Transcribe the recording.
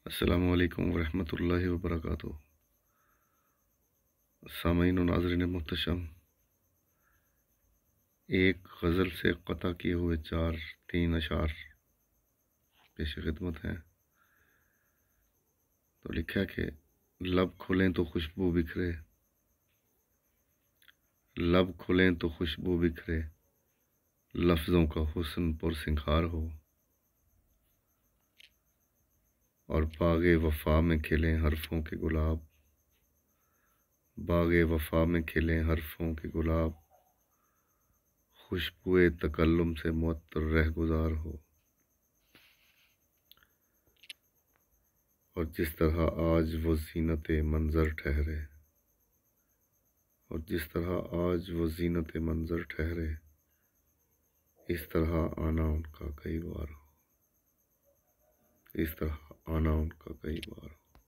السلام علیکم ورحمۃ اللہ وبرکاتہ۔ سامعین و ناظرین محتشم، ایک غزل سے قطع کیے ہوئے تین اشعار پیش خدمت ہیں۔ تو لکھا کہ لب کھلیں تو خوشبو بکھرے، لب کھلیں تو خوشبو بکھرے، لفظوں کا حسن پرسنکھار ہو، اور باغ وفا میں کھلیں حرفوں کے گلاب، باغ وفا میں کھلیں حرفوں کے گلاب، خوشبوئے تکلم سے معطر رہ گزار ہو، اور جس طرح آج وہ زینت منظر ٹھہرے، اور جس طرح آج وہ زینت منظر ٹھہرے، اس طرح آنا ان کا کئی بار ہو، اس طرح آنا ان کا کئی بار ہو۔